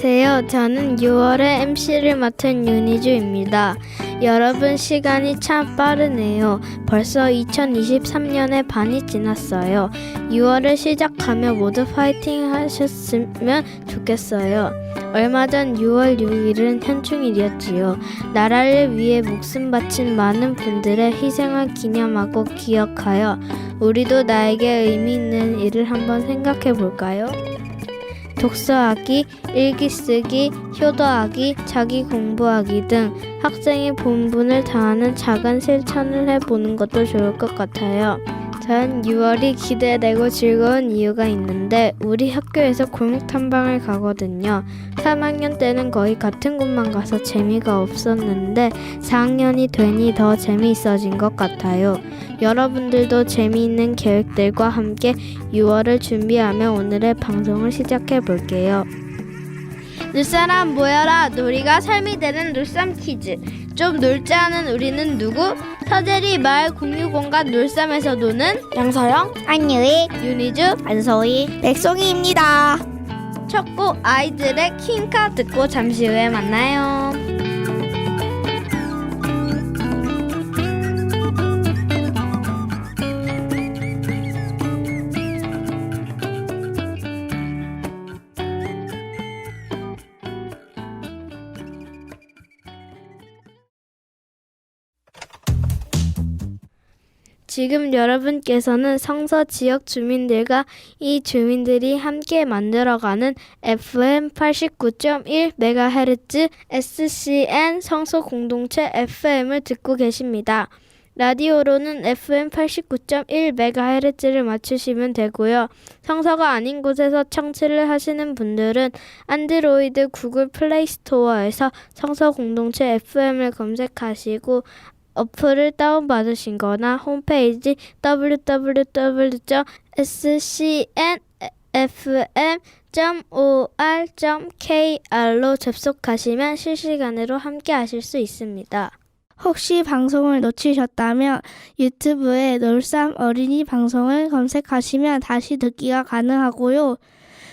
안녕하세요. 저는 6월에 MC를 맡은 윤희주입니다. 여러분, 시간이 참 빠르네요. 벌써 2023년의 반이 지났어요. 6월을 시작하며 모두 파이팅 하셨으면 좋겠어요. 얼마 전 6월 6일은 현충일이었지요. 나라를 위해 목숨 바친 많은 분들의 희생을 기념하고 기억하여 우리도 나에게 의미 있는 일을 한번 생각해 볼까요? 독서하기, 일기 쓰기, 효도하기, 자기 공부하기 등 학생이 본분을 다하는 작은 실천을 해보는 것도 좋을 것 같아요. 전 6월이 기대되고 즐거운 이유가 있는데 우리 학교에서 골목 탐방을 가거든요. 3학년 때는 거의 같은 곳만 가서 재미가 없었는데 4학년이 되니 더 재미있어진 것 같아요. 여러분들도 재미있는 계획들과 함께 6월을 준비하며 오늘의 방송을 시작해 볼게요. 눈사람 모여라. 놀이가 삶이 되는 눈쌈 퀴즈. 좀 놀지 않은 우리는 누구? 서재리 마을 공유공간 놀쌈에서 노는 양서영, 안유희, 윤희주, 안소희, 백송이입니다. 첫 곡 아이들의 퀸카 듣고 잠시 후에 만나요. 지금 여러분께서는 성서 지역 주민들과 이 주민들이 함께 만들어가는 FM 89.1MHz SCN 성서 공동체 FM을 듣고 계십니다. 라디오로는 FM 89.1MHz를 맞추시면 되고요. 성서가 아닌 곳에서 청취를 하시는 분들은 안드로이드 구글 플레이 스토어에서 성서 공동체 FM을 검색하시고 어플을 다운받으신 거나 홈페이지 www.scnfm.or.kr로 접속하시면 실시간으로 함께 하실 수 있습니다. 혹시 방송을 놓치셨다면 유튜브에 놀쌈 어린이 방송을 검색하시면 다시 듣기가 가능하고요.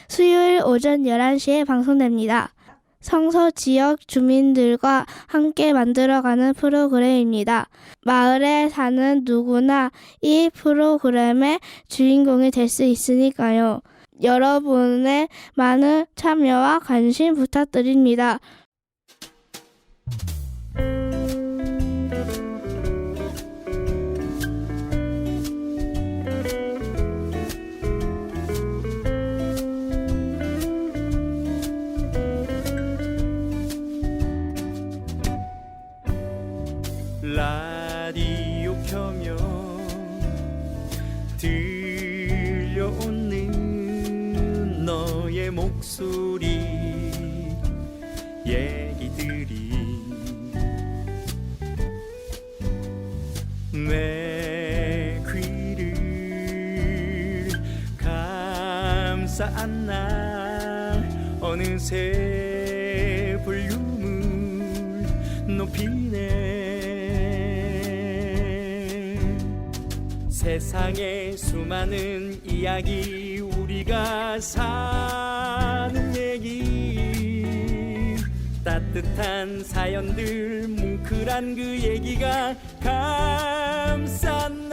수요일 오전 11시에 방송됩니다. 성서 지역 주민들과 함께 만들어가는 프로그램입니다. 마을에 사는 누구나 이 프로그램의 주인공이 될 수 있으니까요. 여러분의 많은 참여와 관심 부탁드립니다. 라디오 켜면 들려오는 너의 목소리 얘기들이 내 귀를 감싸 안나 어느새 볼륨을 높이네. 세상의 수많은 이야기 우리가 사는 얘기 따뜻한 사연들 뭉클한 그 얘기가 감쌌나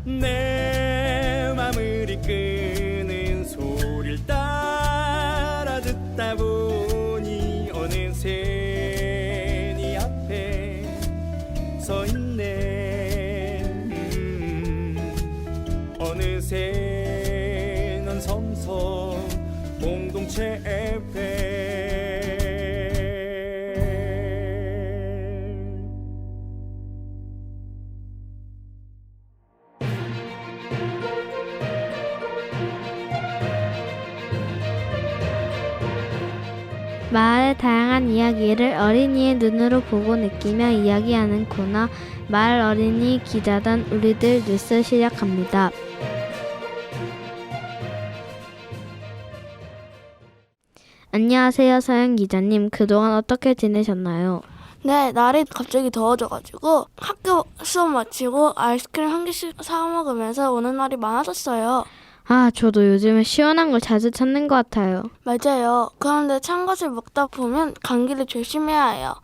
내 맘을 이끄는 소리를 따라 듣다 보니 어느새 서 있네. 어느새 넌 성서 공동체 FM 마을의 다양한 이야기를 어린이의 눈으로 보고 느끼며 이야기하는 코너 마을 어린이 기자단 우리들 뉴스 시작합니다. 안녕하세요, 서영 기자님. 그동안 어떻게 지내셨나요? 네, 날이 갑자기 더워져가지고 학교 수업 마치고 아이스크림 한 개씩 사 먹으면서 오는 날이 많아졌어요. 아, 저도 요즘에 시원한 걸 자주 찾는 것 같아요. 맞아요. 그런데 찬 것을 먹다 보면 감기를 조심해야 해요.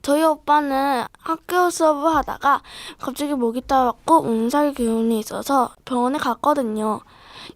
저희 오빠는 학교 수업을 하다가 갑자기 목이 따갑고 몸살 기운이 있어서 병원에 갔거든요.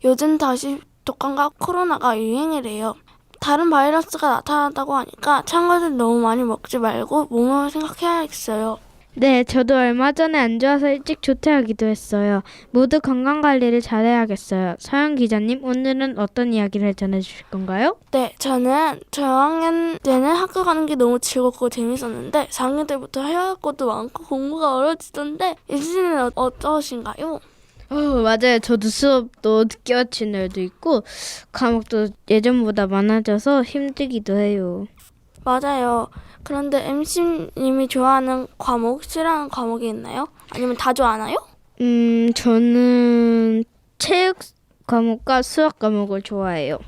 요즘 다시 독감과 코로나가 유행이래요. 다른 바이러스가 나타났다고 하니까 찬 것을 너무 많이 먹지 말고 몸을 생각해야겠어요. 네, 저도 얼마 전에 안 좋아서 일찍 조퇴하기도 했어요. 모두 건강관리를 잘해야겠어요. 서영 기자님, 오늘은 어떤 이야기를 전해주실 건가요? 네, 저는 저학년 때는 학교 가는 게 너무 즐겁고 재밌었는데 4학년 때부터 해야 할 것도 많고 공부가 어려지던데 이진은 어떠신가요? 맞아요. 저도 수업도 늦게 마친 날도 있고 과목도 예전보다 많아져서 힘들기도 해요. 맞아요. 그런데 MC님이 좋아하는 과목, 싫어하는 과목이 있나요? 아니면 다 좋아하나요? 저는 체육 과목과 수학 과목을 좋아해요.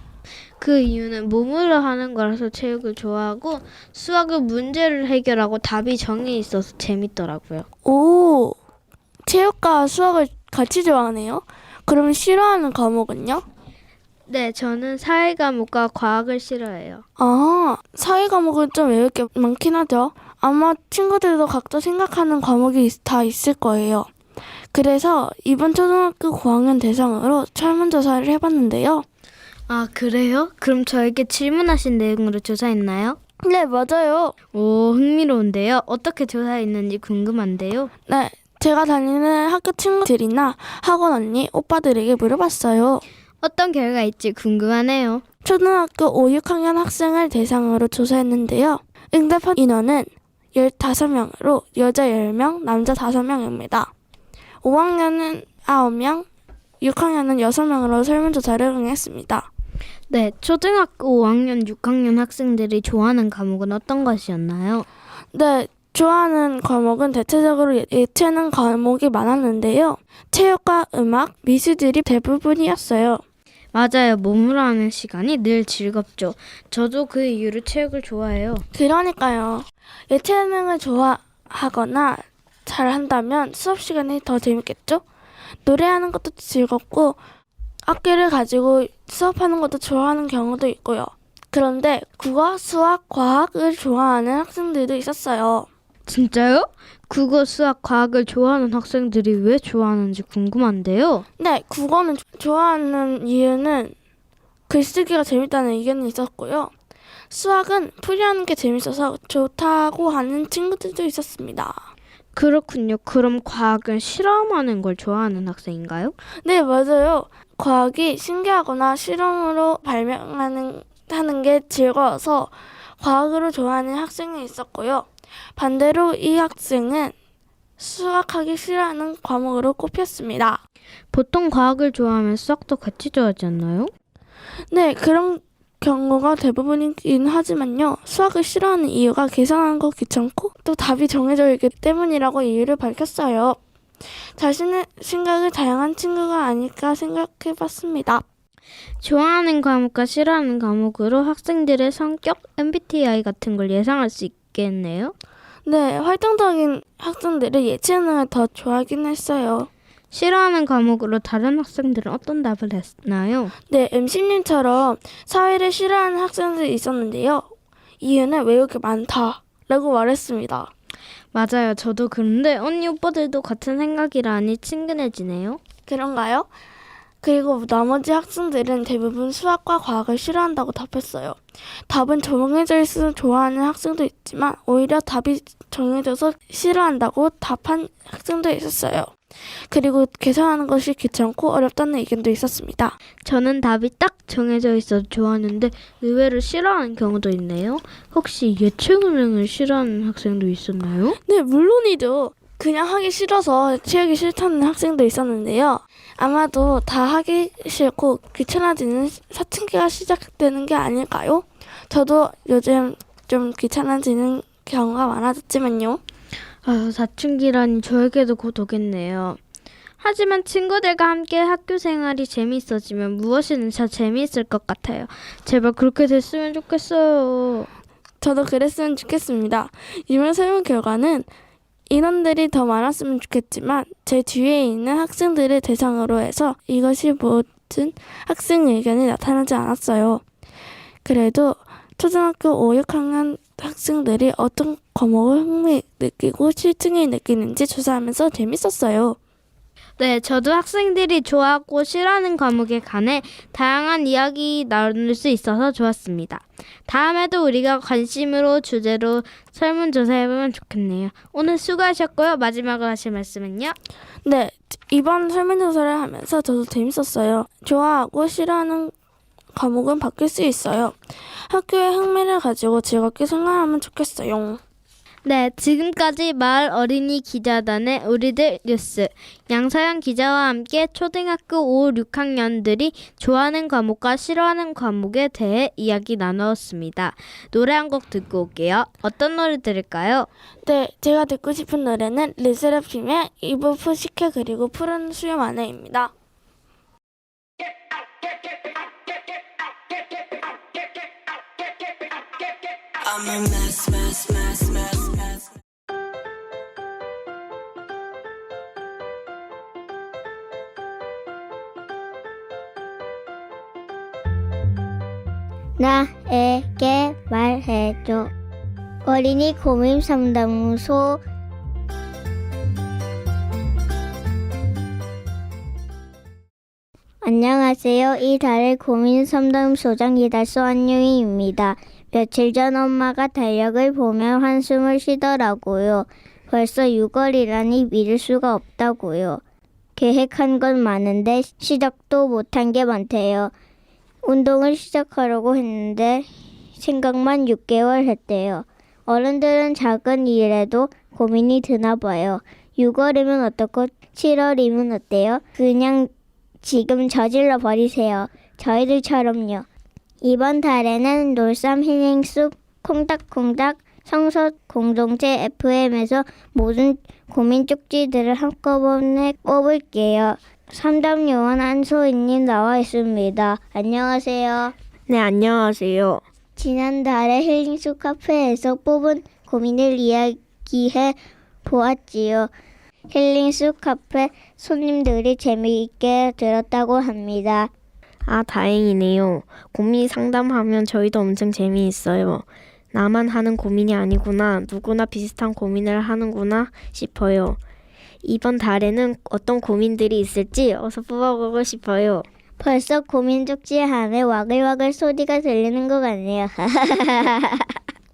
그 이유는 몸으로 하는 거라서 체육을 좋아하고 수학은 문제를 해결하고 답이 정해 있어서 재밌더라고요. 오, 체육과 수학을 같이 좋아하네요. 그러면 싫어하는 과목은요? 네, 저는 사회 과목과 과학을 싫어해요. 아, 사회 과목은 좀 외울 게 많긴 하죠. 아마 친구들도 각자 생각하는 과목이 다 있을 거예요. 그래서 이번 초등학교 고학년 대상으로 설문조사를 해봤는데요. 아, 그래요? 그럼 저에게 질문하신 내용으로 조사했나요? 네, 맞아요. 오, 흥미로운데요. 어떻게 조사했는지 궁금한데요. 네, 제가 다니는 학교 친구들이나 학원 언니, 오빠들에게 물어봤어요. 어떤 결과일지 궁금하네요. 초등학교 5, 6학년 학생을 대상으로 조사했는데요. 응답한 인원은 15명으로 여자 10명, 남자 5명입니다. 5학년은 9명, 6학년은 6명으로 설문조사를 응했습니다. 네, 초등학교 5학년, 6학년 학생들이 좋아하는 과목은 어떤 것이었나요? 네, 좋아하는 과목은 대체적으로 예체능 과목이 많았는데요. 체육과 음악, 미술들이 대부분이었어요. 맞아요. 몸으로 하는 시간이 늘 즐겁죠. 저도 그 이유로 체육을 좋아해요. 그러니까요. 예체능을 좋아하거나 잘한다면 수업 시간이 더 재밌겠죠? 노래하는 것도 즐겁고 악기를 가지고 수업하는 것도 좋아하는 경우도 있고요. 그런데 국어, 수학, 과학을 좋아하는 학생들도 있었어요. 진짜요? 국어, 수학, 과학을 좋아하는 학생들이 왜 좋아하는지 궁금한데요. 네, 국어는 좋아하는 이유는 글쓰기가 재밌다는 의견이 있었고요. 수학은 풀이하는 게 재밌어서 좋다고 하는 친구들도 있었습니다. 그렇군요. 그럼 과학은 실험하는 걸 좋아하는 학생인가요? 네, 맞아요. 과학이 신기하거나 실험으로 하는 게 즐거워서 과학으로 좋아하는 학생이 있었고요. 반대로 이 학생은 수학하기 싫어하는 과목으로 꼽혔습니다. 보통 과학을 좋아하면 수학도 같이 좋아하지 않나요? 네, 그런 경우가 대부분이긴 하지만요. 수학을 싫어하는 이유가 계산하는 거 귀찮고 또 답이 정해져 있기 때문이라고 이유를 밝혔어요. 자신의 생각을 다양한 친구가 아닐까 생각해봤습니다. 좋아하는 과목과 싫어하는 과목으로 학생들의 성격, MBTI 같은 걸 예상할 수 있겠네요. 네, 활동적인 학생들은 예체능을 더 좋아하긴 했어요. 싫어하는 과목으로 다른 학생들은 어떤 답을 했나요? 네, MC님처럼 사회를 싫어하는 학생들이 있었는데요. 이유는 외우기 많다라고 말했습니다. 맞아요. 저도 그런데 언니 오빠들도 같은 생각이라니 친근해지네요. 그런가요? 그리고 나머지 학생들은 대부분 수학과 과학을 싫어한다고 답했어요. 답은 정해져 있으면 좋아하는 학생도 있지만 오히려 답이 정해져서 싫어한다고 답한 학생도 있었어요. 그리고 계산하는 것이 귀찮고 어렵다는 의견도 있었습니다. 저는 답이 딱 정해져 있어서 좋아하는데 의외로 싫어하는 경우도 있네요. 혹시 예체능을 싫어하는 학생도 있었나요? 네, 물론이죠. 그냥 하기 싫어서 치우기 싫다는 학생도 있었는데요. 아마도 다 하기 싫고 귀찮아지는 사춘기가 시작되는 게 아닐까요? 저도 요즘 좀 귀찮아지는 경우가 많아졌지만요. 사춘기라니 저에게도 곧 오겠네요. 하지만 친구들과 함께 학교 생활이 재미있어지면 무엇이든 다 재미있을 것 같아요. 제발 그렇게 됐으면 좋겠어요. 저도 그랬으면 좋겠습니다. 이번 설문 결과는 인원들이 더 많았으면 좋겠지만 제 뒤에 있는 학생들을 대상으로 해서 이것이 모든 학생 의견이 나타나지 않았어요. 그래도 초등학교 5, 6학년 학생들이 어떤 과목을 흥미 느끼고 실증이 느끼는지 조사하면서 재밌었어요. 네, 저도 학생들이 좋아하고 싫어하는 과목에 관해 다양한 이야기 나눌 수 있어서 좋았습니다. 다음에도 우리가 관심으로 주제로 설문조사해보면 좋겠네요. 오늘 수고하셨고요. 마지막으로 하실 말씀은요? 네, 이번 설문조사를 하면서 저도 재밌었어요. 좋아하고 싫어하는 과목은 바뀔 수 있어요. 학교에 흥미를 가지고 즐겁게 생활하면 좋겠어요. 네, 지금까지 마을 어린이 기자단의 우리들 뉴스 양서영 기자와 함께 초등학교 5, 6학년들이 좋아하는 과목과 싫어하는 과목에 대해 이야기 나누었습니다. 노래 한 곡 듣고 올게요. 어떤 노래 들을까요? 네, 제가 듣고 싶은 노래는 르세라핌의 이브 푸시케 그리고 푸른 수염 안에입니다. I'm a mess, mess, mess, mess, mess. 나에게 말해줘. 어린이 고민 상담소. 안녕하세요. 이 달의 고민 상담소장 이달소 안유희입니다. 며칠 전 엄마가 달력을 보며 한숨을 쉬더라고요. 벌써 6월이라니 믿을 수가 없다고요. 계획한 건 많은데 시작도 못한 게 많대요. 운동을 시작하려고 했는데 생각만 6개월 했대요. 어른들은 작은 일에도 고민이 드나 봐요. 6월이면 어떻고 7월이면 어때요? 그냥 지금 저질러 버리세요. 저희들처럼요. 이번 달에는 놀삼 힐링숲 콩닥콩닥 성서 공동체 FM에서 모든 고민 쪽지들을 한꺼번에 뽑을게요. 상담 요원 안소희님 나와 있습니다. 안녕하세요. 네, 안녕하세요. 지난달에 힐링숲 카페에서 뽑은 고민을 이야기해 보았지요. 힐링숲 카페 손님들이 재미있게 들었다고 합니다. 아, 다행이네요. 고민 상담하면 저희도 엄청 재미있어요. 나만 하는 고민이 아니구나, 누구나 비슷한 고민을 하는구나 싶어요. 이번 달에는 어떤 고민들이 있을지 어서 뽑아보고 싶어요. 벌써 고민 쪽지 안에 와글와글 소리가 들리는 것 같네요.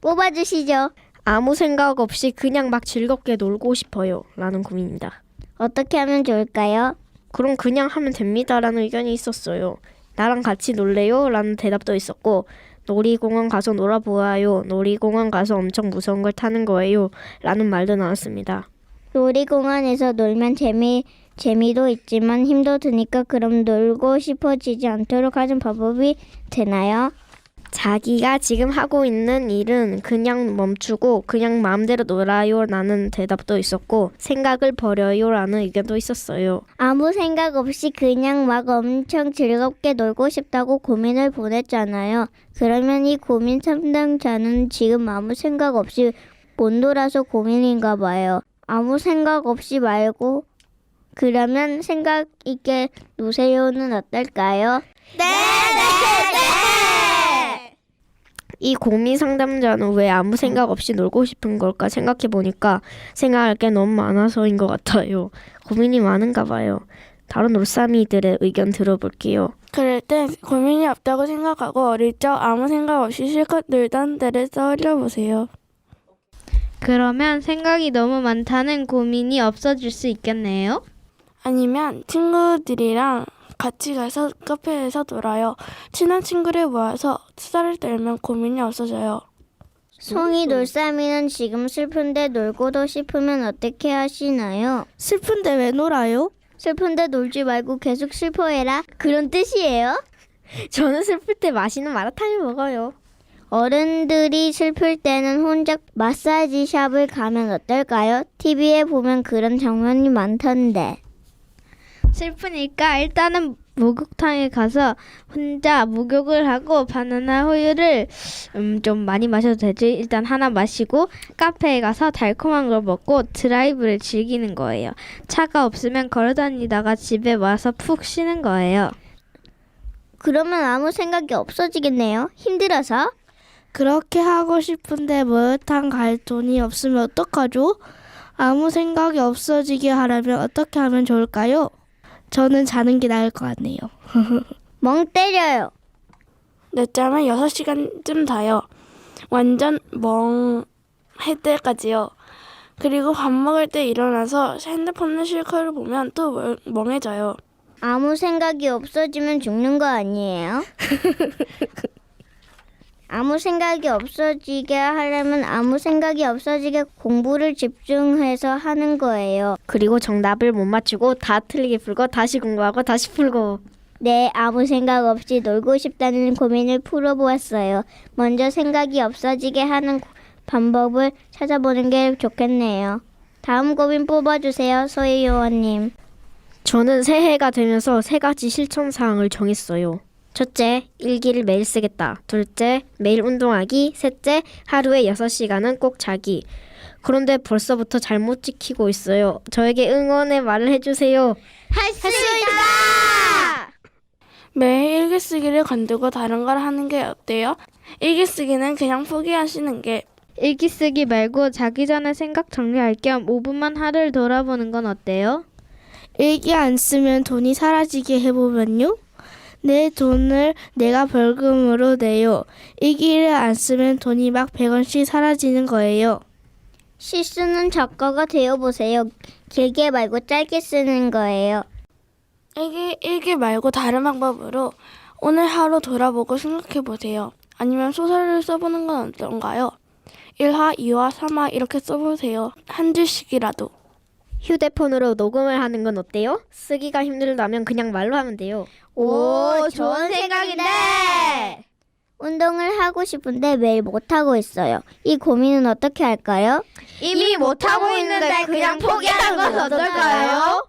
뽑아주시죠. 아무 생각 없이 그냥 막 즐겁게 놀고 싶어요 라는 고민입니다. 어떻게 하면 좋을까요? 그럼 그냥 하면 됩니다 라는 의견이 있었어요. 나랑 같이 놀래요? 라는 대답도 있었고, 놀이공원 가서 놀아보아요, 놀이공원 가서 엄청 무서운 걸 타는 거예요 라는 말도 나왔습니다. 놀이공원에서 놀면 재미도 있지만 힘도 드니까 그럼 놀고 싶어지지 않도록 하는 방법이 되나요? 자기가 지금 하고 있는 일은 그냥 멈추고 그냥 마음대로 놀아요 라는 대답도 있었고, 생각을 버려요 라는 의견도 있었어요. 아무 생각 없이 그냥 막 엄청 즐겁게 놀고 싶다고 고민을 보냈잖아요. 그러면 이 고민 상담자는 지금 아무 생각 없이 못 놀아서 고민인가 봐요. 아무 생각 없이 말고 그러면 생각 있게 노세요는 어떨까요? 이 고민 상담자는 왜 아무 생각 없이 놀고 싶은 걸까 생각해 보니까 생각할 게 너무 많아서인 것 같아요. 고민이 많은가 봐요. 다른 놀쌈이들의 의견 들어볼게요. 그럴 땐 고민이 없다고 생각하고 어릴 적 아무 생각 없이 실컷 놀던 때를 떠올려 보세요. 그러면 생각이 너무 많다는 고민이 없어질 수 있겠네요. 아니면 친구들이랑 같이 가서 카페에서 놀아요. 친한 친구를 모아서 수다를 떨면 고민이 없어져요. 송이 놀쌈이는 지금 슬픈데 놀고도 싶으면 어떻게 하시나요? 슬픈데 왜 놀아요? 슬픈데 놀지 말고 계속 슬퍼해라. 그런 뜻이에요? 저는 슬플 때 맛있는 마라탕을 먹어요. 어른들이 슬플 때는 혼자 마사지 샵을 가면 어떨까요? TV에 보면 그런 장면이 많던데. 슬프니까 일단은 목욕탕에 가서 혼자 목욕을 하고 바나나 우유를 좀 많이 마셔도 되지. 일단 하나 마시고 카페에 가서 달콤한 걸 먹고 드라이브를 즐기는 거예요. 차가 없으면 걸어다니다가 집에 와서 푹 쉬는 거예요. 그러면 아무 생각이 없어지겠네요. 힘들어서. 그렇게 하고 싶은데 목욕탕 갈 돈이 없으면 어떡하죠? 아무 생각이 없어지게 하려면 어떻게 하면 좋을까요? 저는 자는 게 나을 것 같네요. 멍 때려요. 늦잠은 6시간쯤 자요. 완전 멍할 때까지요. 그리고 밥 먹을 때 일어나서 핸드폰을 실컷 보면 또 멍해져요. 아무 생각이 없어지면 죽는 거 아니에요? 아무 생각이 없어지게 하려면 아무 생각이 없어지게 공부를 집중해서 하는 거예요. 그리고 정답을 못 맞추고 다 틀리게 풀고 다시 공부하고 다시 풀고. 네, 아무 생각 없이 놀고 싶다는 고민을 풀어보았어요. 먼저 생각이 없어지게 하는 방법을 찾아보는 게 좋겠네요. 다음 고민 뽑아주세요, 소희 요원님. 저는 새해가 되면서 3가지 실천 사항을 정했어요. 첫째, 일기를 매일 쓰겠다. 둘째, 매일 운동하기. 셋째, 하루에 6시간은 꼭 자기. 그런데 벌써부터 잘못 지키고 있어요. 저에게 응원의 말을 해주세요. 할 수 있다! 매일 일기 쓰기를 건두고 다른 걸 하는 게 어때요? 일기 쓰기는 그냥 포기하시는 게. 일기 쓰기 말고 자기 전에 생각 정리할 겸 5분만 하루를 돌아보는 건 어때요? 일기 안 쓰면 돈이 사라지게 해보면요? 내 돈을 내가 벌금으로 내요. 일기를 안 쓰면 돈이 막 100원씩 사라지는 거예요. 실수는 작가가 되어보세요. 길게 말고 짧게 쓰는 거예요. 일기 말고 다른 방법으로 오늘 하루 돌아보고 생각해보세요. 아니면 소설을 써보는 건 어떤가요? 1화, 2화, 3화 이렇게 써보세요. 한 줄씩이라도. 휴대폰으로 녹음을 하는 건 어때요? 쓰기가 힘들다면 그냥 말로 하면 돼요. 오, 좋은 생각인데! 운동을 하고 싶은데 매일 못하고 있어요. 이 고민은 어떻게 할까요? 이미 못하고 있는데 그냥 포기하는 건 어떨까요?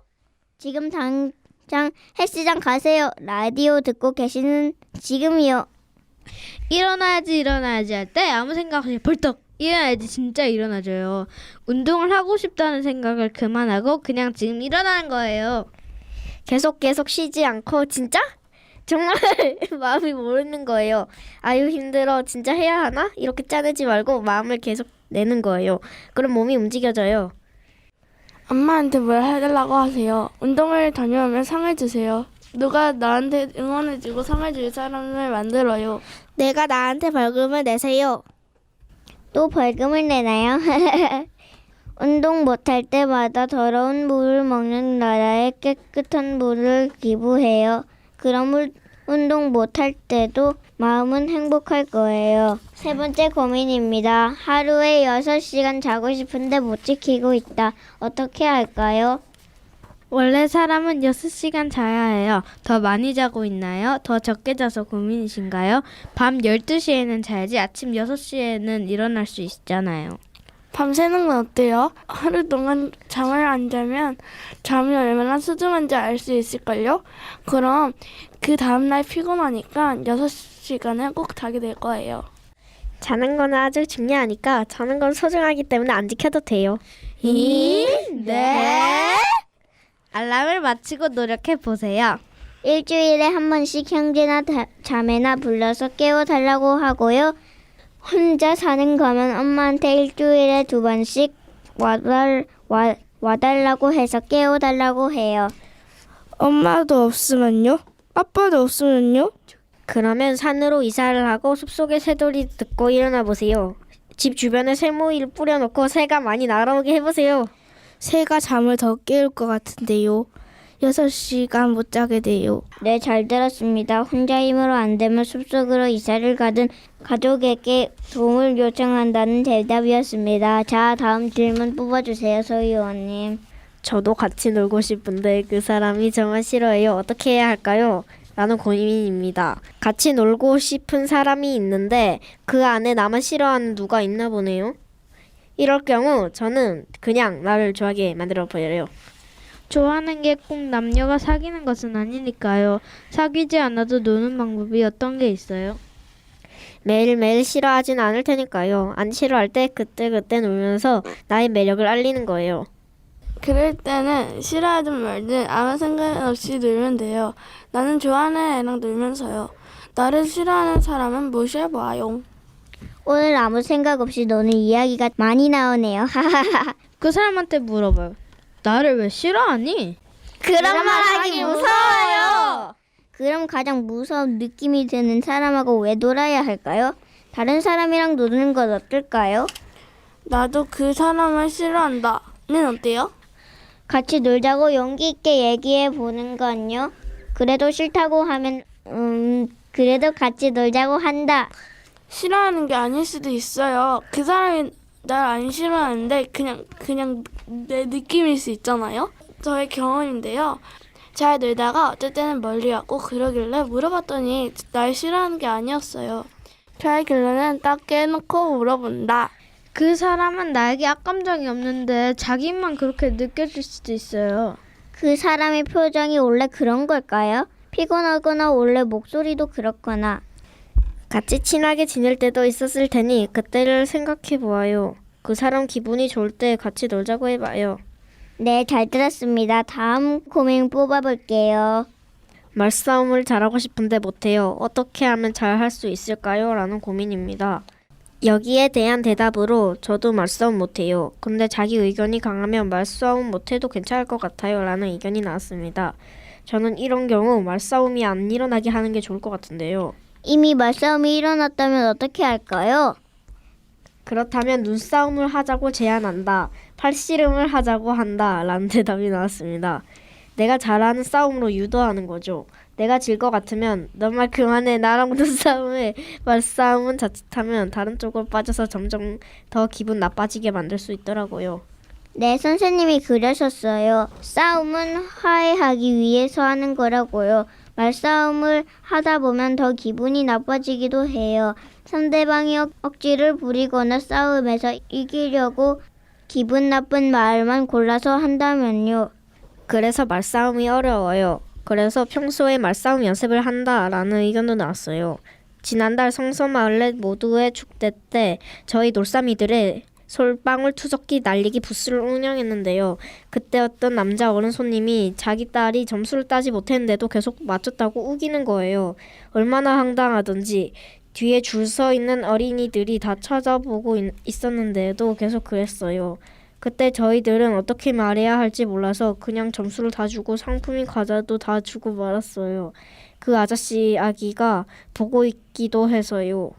지금 당장 헬스장 가세요. 라디오 듣고 계시는 지금이요. 일어나야지 할 때 아무 생각 없이 벌떡 일어나야지 진짜 일어나줘요. 운동을 하고 싶다는 생각을 그만하고 그냥 지금 일어나는 거예요. 계속 쉬지 않고 진짜? 정말 마음이 모르는 거예요. 아유 힘들어 진짜 해야 하나? 이렇게 짜내지 말고 마음을 계속 내는 거예요. 그럼 몸이 움직여져요. 엄마한테 뭘 해달라고 하세요. 운동을 다녀오면 상을 주세요. 누가 나한테 응원해주고 상을 줄 사람을 만들어요. 내가 나한테 벌금을 내세요. 또 벌금을 내나요? 운동 못할 때마다 더러운 물을 먹는 나라에 깨끗한 물을 기부해요. 그럼 운동 못할 때도 마음은 행복할 거예요. 세 번째 고민입니다. 하루에 6시간 자고 싶은데 못 지키고 있다. 어떻게 할까요? 원래 사람은 6시간 자야 해요. 더 많이 자고 있나요? 더 적게 자서 고민이신가요? 밤 12시에는 자야지 아침 6시에는 일어날 수 있잖아요. 밤새는 건 어때요? 하루 동안 잠을 안 자면 잠이 얼마나 소중한지 알 수 있을걸요? 그럼 그 다음날 피곤하니까 6시간은 꼭 자게 될 거예요. 자는 건 아주 중요하니까 자는 건 소중하기 때문에 안 지켜도 돼요. 네. 알람을 맞추고 노력해 보세요. 일주일에 한 번씩 형제나 자매나 불러서 깨워달라고 하고요. 혼자 사는 거면 엄마한테 일주일에 2번씩 와달라고 해서 깨워달라고 해요. 엄마도 없으면요? 아빠도 없으면요? 그러면 산으로 이사를 하고 숲속의 새소리 듣고 일어나 보세요. 집 주변에 새모이를 뿌려놓고 새가 많이 날아오게 해보세요. 새가 잠을 더 깨울 것 같은데요. 6시간 못 자게 돼요. 네, 잘 들었습니다. 혼자 힘으로 안 되면 숲속으로 이사를 가든 가족에게 도움을 요청한다는 대답이었습니다. 자, 다음 질문 뽑아주세요, 소희 의원님. 저도 같이 놀고 싶은데 그 사람이 저만 싫어해요. 어떻게 해야 할까요? 라는 고민입니다. 같이 놀고 싶은 사람이 있는데 그 안에 나만 싫어하는 누가 있나 보네요. 이럴 경우 저는 그냥 나를 좋아하게 만들어 버려요. 좋아하는 게 꼭 남녀가 사귀는 것은 아니니까요. 사귀지 않아도 노는 방법이 어떤 게 있어요? 매일매일 싫어하진 않을 테니까요. 안 싫어할 때 그때그때 놀면서 나의 매력을 알리는 거예요. 그럴 때는 싫어하든 말든 아무 생각 없이 놀면 돼요. 나는 좋아하는 애랑 놀면서요. 나를 싫어하는 사람은 무시해봐요. 오늘 아무 생각 없이 노는 이야기가 많이 나오네요. 하하하. 그 사람한테 물어봐요. 나를 왜 싫어하니? 그런 말 하기 무서워요. 그럼 가장 무서운 느낌이 드는 사람하고 왜 놀아야 할까요? 다른 사람이랑 노는 건 어떨까요? 나도 그 사람을 싫어한다는 어때요? 같이 놀자고 용기 있게 얘기해 보는 건요. 그래도 싫다고 하면 그래도 같이 놀자고 한다. 싫어하는 게 아닐 수도 있어요. 그 사람이 날 안 싫어하는데 그냥 내 느낌일 수 있잖아요. 저의 경험인데요. 잘 놀다가 어쩔 때는 멀리 갔고 그러길래 물어봤더니 날 싫어하는 게 아니었어요. 저의 결론은 딱 깨놓고 물어본다. 그 사람은 나에게 악감정이 없는데 자기만 그렇게 느껴질 수도 있어요. 그 사람의 표정이 원래 그런 걸까요? 피곤하거나 원래 목소리도 그렇거나. 같이 친하게 지낼 때도 있었을 테니 그때를 생각해 보아요. 그 사람 기분이 좋을 때 같이 놀자고 해봐요. 네, 잘 들었습니다. 다음 고민 뽑아볼게요. 말싸움을 잘하고 싶은데 못해요. 어떻게 하면 잘 할 수 있을까요? 라는 고민입니다. 여기에 대한 대답으로 저도 말싸움 못해요. 근데 자기 의견이 강하면 말싸움 못해도 괜찮을 것 같아요. 라는 의견이 나왔습니다. 저는 이런 경우 말싸움이 안 일어나게 하는 게 좋을 것 같은데요. 이미 말싸움이 일어났다면 어떻게 할까요? 그렇다면 눈싸움을 하자고 제안한다. 팔씨름을 하자고 한다. 라는 대답이 나왔습니다. 내가 잘하는 싸움으로 유도하는 거죠. 내가 질 것 같으면 너말 그만해 나랑 눈싸움해. 말싸움은 자칫하면 다른 쪽으로 빠져서 점점 더 기분 나빠지게 만들 수 있더라고요. 네, 선생님이 그러셨어요. 싸움은 화해하기 위해서 하는 거라고요. 말싸움을 하다 보면 더 기분이 나빠지기도 해요. 상대방이 억지를 부리거나 싸움에서 이기려고 기분 나쁜 말만 골라서 한다면요. 그래서 말싸움이 어려워요. 그래서 평소에 말싸움 연습을 한다라는 의견도 나왔어요. 지난달 성서마을렛 모두의 축제 때 저희 놀쌈이들의 솔방울 투석기 날리기 부스를 운영했는데요. 그때 어떤 남자 어른 손님이 자기 딸이 점수를 따지 못했는데도 계속 맞췄다고 우기는 거예요. 얼마나 황당하던지. 뒤에 줄 서 있는 어린이들이 다 쳐다보고 있었는데도 계속 그랬어요. 그때 저희들은 어떻게 말해야 할지 몰라서 그냥 점수를 다 주고 상품인 과자도 다 주고 말았어요. 그 아저씨 아기가 보고 있기도 해서요.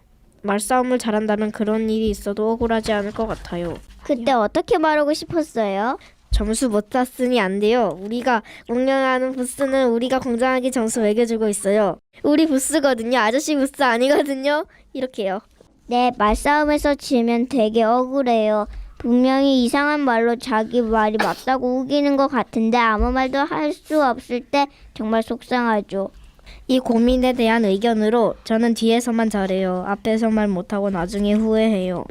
말싸움을 잘한다면 그런 일이 있어도 억울하지 않을 것 같아요. 그때 어떻게 말하고 싶었어요? 점수 못 땄으니 안 돼요. 우리가 운영하는 부스는 우리가 공정하게 점수 매겨주고 있어요. 우리 부스거든요. 아저씨 부스 아니거든요. 이렇게요. 네, 말싸움에서 지면 되게 억울해요. 분명히 이상한 말로 자기 말이 맞다고 우기는 것 같은데 아무 말도 할 수 없을 때 정말 속상하죠. 이 고민에 대한 의견으로 저는 뒤에서만 잘해요. 앞에서 말 못하고 나중에 후회해요.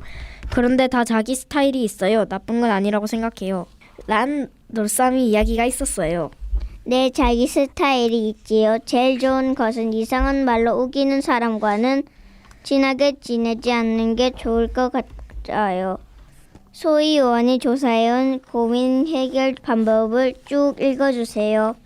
그런데 다 자기 스타일이 있어요. 나쁜 건 아니라고 생각해요. 란 놀쌈이 이야기가 있었어요. 네, 자기 스타일이 있지요. 제일 좋은 것은 이상한 말로 우기는 사람과는 친하게 지내지 않는 게 좋을 것 같아요. 소희 의원이 조사해온 고민 해결 방법을 쭉 읽어주세요.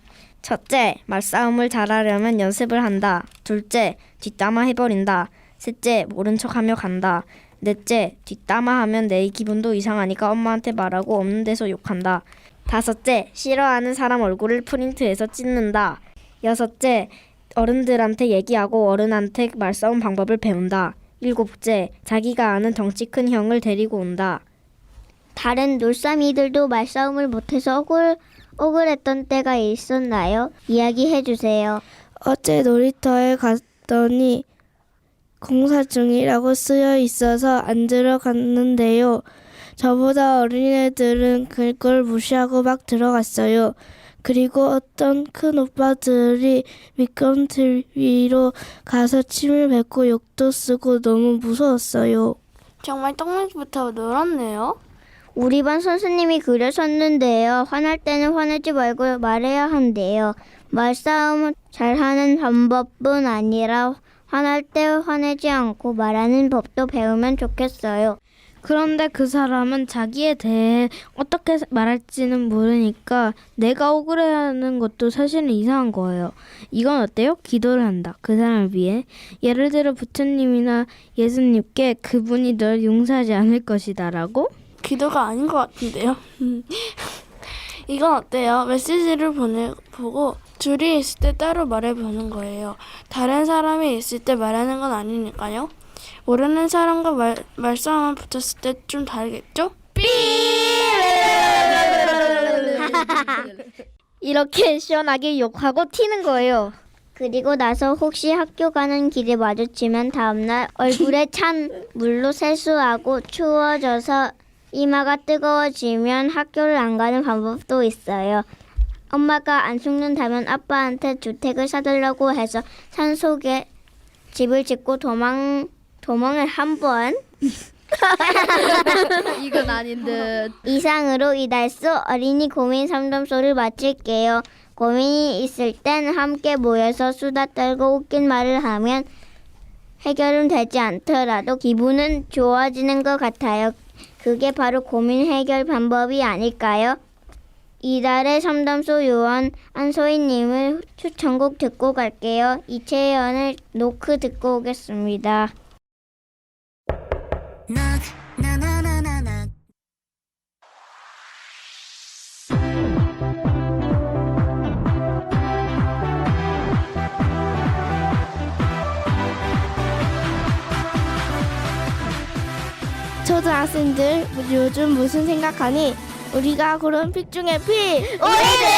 첫째, 말싸움을 잘하려면 연습을 한다. 둘째, 뒷담화 해버린다. 셋째, 모른 척하며 간다. 넷째, 뒷담화하면 내 기분도 이상하니까 엄마한테 말하고 없는 데서 욕한다. 다섯째, 싫어하는 사람 얼굴을 프린트해서 찢는다. 여섯째, 어른들한테 얘기하고 어른한테 말싸움 방법을 배운다. 일곱째, 자기가 아는 덩치 큰 형을 데리고 온다. 다른 놀쌈이들도 말싸움을 못해서 억울했던 때가 있었나요? 이야기해주세요. 어제 놀이터에 갔더니 공사 중이라고 쓰여 있어서 안 들어갔는데요. 저보다 어린애들은 그걸 무시하고 막 들어갔어요. 그리고 어떤 큰 오빠들이 미끄럼틀 위로 가서 침을 뱉고 욕도 쓰고 너무 무서웠어요. 정말 떡잎부터 놀았네요. 우리 반 선생님이 그러셨는데요. 화날 때는 화내지 말고 말해야 한대요. 말싸움을 잘하는 방법뿐 아니라 화날 때 화내지 않고 말하는 법도 배우면 좋겠어요. 그런데 그 사람은 자기에 대해 어떻게 말할지는 모르니까 내가 억울해하는 것도 사실은 이상한 거예요. 이건 어때요? 기도를 한다. 그 사람을 위해. 예를 들어 부처님이나 예수님께 그분이 널 용서하지 않을 것이다라고? 기도가 아닌 것 같은데요. 이건 어때요? 메시지를 보고 둘이 있을 때 따로 말해보는 거예요. 다른 사람이 있을 때 말하는 건 아니니까요. 모르는 사람과 말싸움만 붙었을 때 좀 다르겠죠? 이렇게 시원하게 욕하고 튀는 거예요. 그리고 나서 혹시 학교 가는 길에 마주치면 다음날 얼굴에 찬 물로 세수하고 추워져서 이마가 뜨거워지면 학교를 안 가는 방법도 있어요. 엄마가 안 죽는다면 아빠한테 주택을 사달라고 해서 산속에 집을 짓고 도망을 한 번 이건 아닌 듯. 이상으로 이 달수 어린이 고민 상담소를 마칠게요. 고민이 있을 땐 함께 모여서 수다 떨고 웃긴 말을 하면 해결은 되지 않더라도 기분은 좋아지는 것 같아요. 그게 바로 고민 해결 방법이 아닐까요? 이달의 상담소 요원 안소희님을 추천곡 듣고 갈게요. 이채연의 노크 듣고 오겠습니다. knock, knock, knock, knock, knock, knock. 초등학생들 요즘 무슨 생각하니? 우리가 고른 픽 중에 픽! 우리들의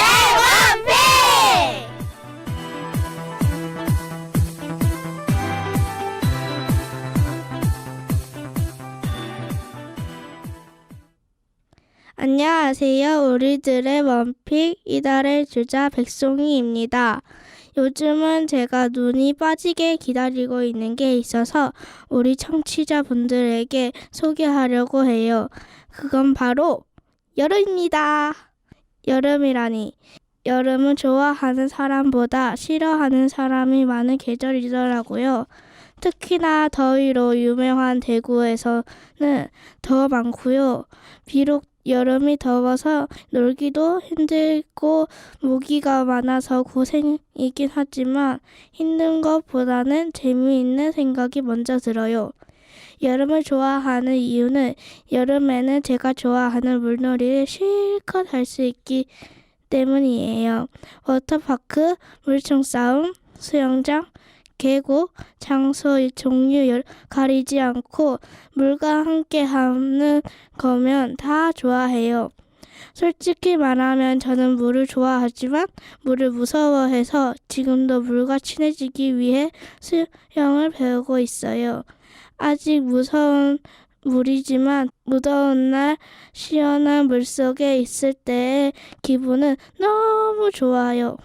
원픽! 안녕하세요. 우리들의 원픽 이달의 주자 백송이입니다. 요즘은 제가 눈이 빠지게 기다리고 있는 게 있어서 우리 청취자분들에게 소개하려고 해요. 그건 바로 여름입니다. 여름이라니. 여름은 좋아하는 사람보다 싫어하는 사람이 많은 계절이더라고요. 특히나 더위로 유명한 대구에서는 더 많고요. 비록 여름이 더워서 놀기도 힘들고 모기가 많아서 고생이긴 하지만 힘든 것보다는 재미있는 생각이 먼저 들어요. 여름을 좋아하는 이유는 여름에는 제가 좋아하는 물놀이를 실컷 할 수 있기 때문이에요. 워터파크, 물총 싸움, 수영장, 계곡, 장소 종류 가리지 않고 물과 함께 하는 거면 다 좋아해요. 솔직히 말하면 저는 물을 좋아하지만 물을 무서워해서 지금도 물과 친해지기 위해 수영을 배우고 있어요. 아직 무서운 물이지만 무더운 날 시원한 물속에 있을 때의 기분은 너무 좋아요.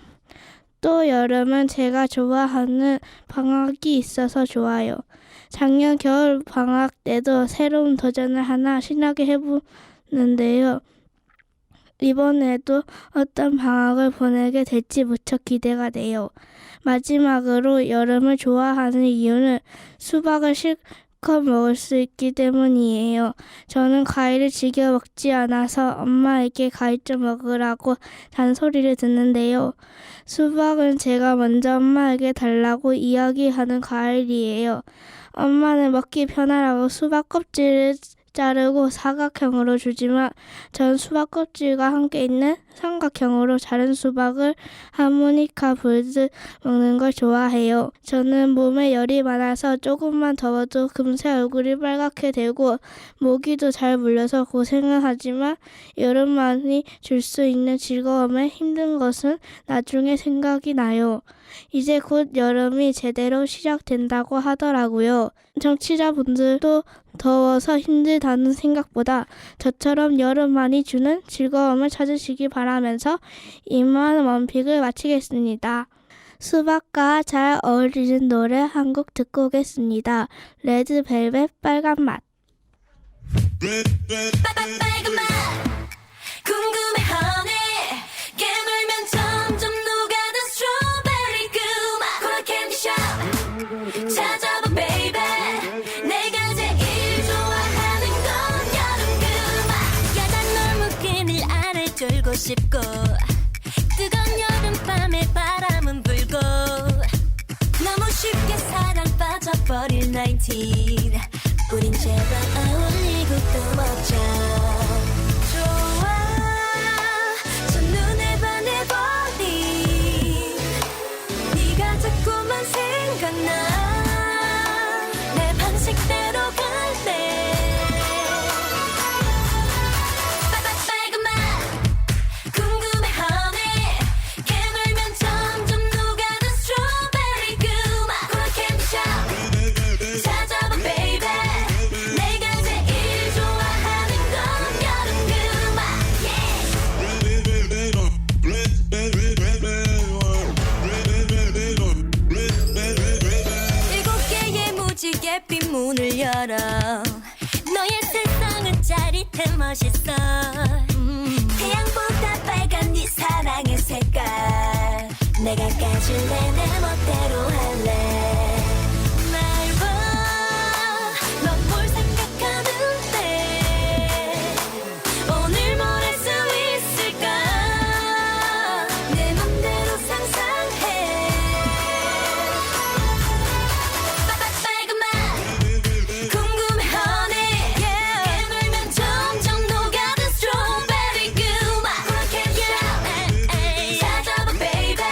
또 여름은 제가 좋아하는 방학이 있어서 좋아요. 작년 겨울 방학 때도 새로운 도전을 하나 신나게 해보는데요. 이번에도 어떤 방학을 보내게 될지 무척 기대가 돼요. 마지막으로 여름을 좋아하는 이유는 수박을 실컷 먹을 수 있기 때문이에요. 저는 과일을 즐겨 먹지 않아서 엄마에게 과일 좀 먹으라고 잔소리를 듣는데요. 수박은 제가 먼저 엄마에게 달라고 이야기하는 과일이에요. 엄마는 먹기 편하라고 수박 껍질을 자르고 사각형으로 주지만 전 수박 껍질과 함께 있는 삼각형으로 자른 수박을 하모니카 불듯 먹는 걸 좋아해요. 저는 몸에 열이 많아서 조금만 더워도 금세 얼굴이 빨갛게 되고 모기도 잘 물려서 고생은 하지만 여름만이 줄 수 있는 즐거움에 힘든 것은 나중에 생각이 나요. 이제 곧 여름이 제대로 시작된다고 하더라고요. 정치자분들도 더워서 힘들다는 생각보다 저처럼 여름만이 주는 즐거움을 찾으시기 바라면서 이만 원픽을 마치겠습니다. 수박과 잘 어울리는 노래 한 곡 듣고 오겠습니다. 레드벨벳 빨간 맛. 빨간맛 궁금해 honey 깨물면 점점 녹아든 스트로베리 그맛 코라 캔디샵 찾아봐 baby 내가 제일 좋아하는 건 여름 그맛 야단 너무 그늘 안을 졸고 싶고 뜨거운 여름밤에 바람은 불고 너무 쉽게 사랑 빠져버릴 19 우린 제발 어울리고 또 먹자 좋아 저 눈에 반해버린 네가 자꾸만 생각나 내 방식대로 갈래 빨간맛 궁금해 honey 깨물면 점점 녹아든 스트로베리 그맛 코라 캔디샵 찾아봐 baby 내가 제일 좋아하는 건 여름 그맛 일곱 개의 무지개 핀 문을 열어 너의 세상은 짜릿해 멋있어 태양보다 빨간 네 사랑의 색깔 내가 까줄래 내 멋대로 할래 넌뭘 생각하는데 오늘 뭘 할 수 있을까 내 맘대로 상상해 빨간맛 궁금해 honey 깨물면 점점 녹아든 스트로베리 그맛 코라 캔디샵 찾아봐 baby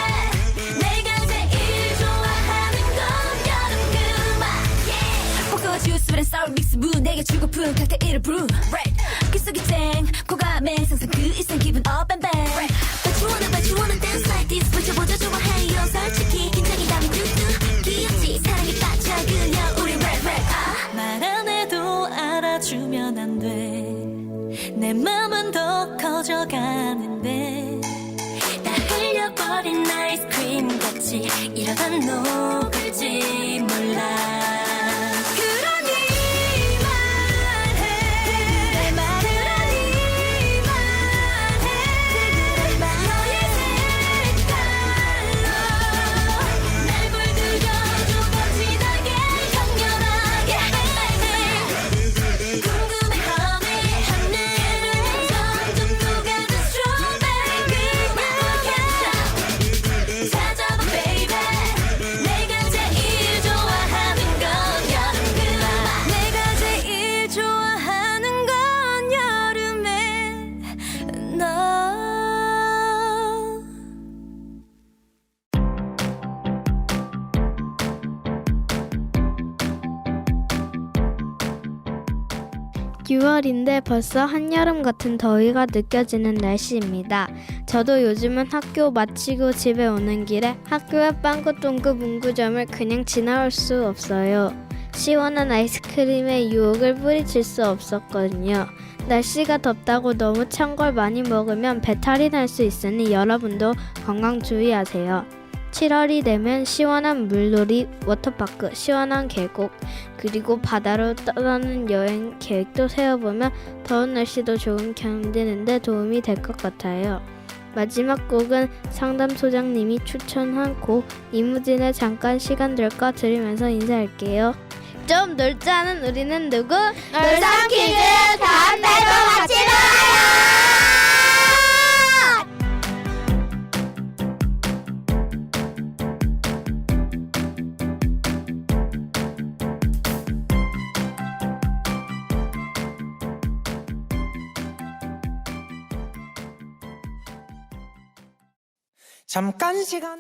내가 제일 좋아하는 건 여름 그맛 포커 주스 브랜 사워 믹스 무 내가 주고픈 칵테일을 brew red 귓속이 쨍 고감에 상상 그 이상 기분 up and back but you wanna dance like this 보자 좋아해요 솔직히 긴장이 나면 뚜뚜 귀엽지 사랑에 빠져 그녀 우리 red 말 안 해도 알아주면 안 돼 내 맘은 더 커져가는데 다 흘려버린 아이스크림 같이 이러다 녹을지 몰라 그러니 말해 그러니 말해 너의 색깔로 날 물들여줘 멋지다게 강렬하게 궁금해 honey 점점 녹아든 스트로베리 그맛 찾아봐 baby 내가 제일 좋아하는 건 여름 그맛 내가 제일 좋아하는 건 여름에 너 (6월인데) 벌써 한여름 같은 더위가 느껴지는 날씨입니다. 저도 요즘은 학교 마치고 집에 오는 길에 학교 앞 빵꾸 똥꾸 문구점을 그냥 지나올 수 없어요. 시원한 아이스크림에 유혹을 뿌리칠 수 없었거든요. 날씨가 덥다고 너무 찬 걸 많이 먹으면 배탈이 날 수 있으니 여러분도 건강 주의하세요. 7월이 되면 시원한 물놀이, 워터파크, 시원한 계곡, 그리고 바다로 떠나는 여행 계획도 세워보면 더운 날씨도 조금 견디는 데 도움이 될 것 같아요. 마지막 곡은 상담소장님이 추천한 곡 이무진의 잠깐 시간 될까 들으면서 인사할게요. 좀 놀자는 우리는 누구? 놀삼 퀴즈 다음 달도 같이 놀아요. 잠깐 시간